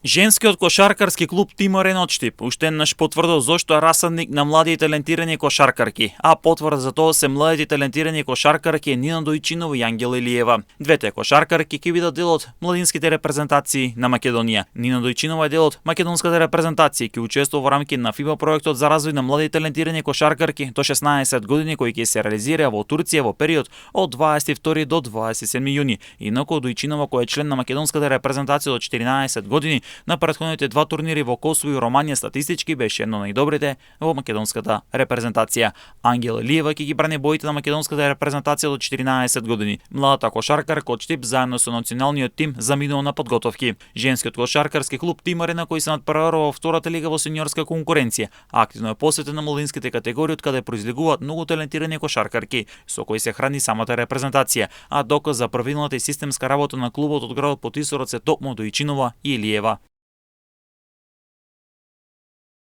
Женскиот кошаркарски клуб Тиморен Отштип уште еднаш потврдил зошто е расадник на млади и талентирани кошаркарки, а потврда за тоа се младите и талентирани кошаркарки Нина Дојчинова и Ангела Илиева. Двете кошаркарки ќе бидат дел од младинските репрезентации на Македонија. Нина Дојчинова е дел од македонската репрезентација, ќе учествува во рамките на ФИБА проектот за развој на млади и талентирани кошаркарки до 16 години кој ќе се реализира во Турција во период од 22 до 27 јуни. Инаку Дојчинова, која е член на македонската репрезентација до 14 години, на претходните два турнири во Косово и Романија статистички беше едно најдобрите во македонската репрезентација. Ангела Илиева ќе ги брани боите на македонската репрезентација до 14 години. Младата кошаркарка од Штип заедно со националниот тим заминува на подготовки. Женскиот кошаркарски клуб Тиморен, кој се надпреварува во втората лига во сениорска конкуренција, активно е посветен на младинските категории од каде произлегуваат многу талентирани кошаркарки, со кои се храни самата репрезентација, а доказ за правилната и системска работа на клубот од градот Потисовац е токму Дојчинова и Илиева.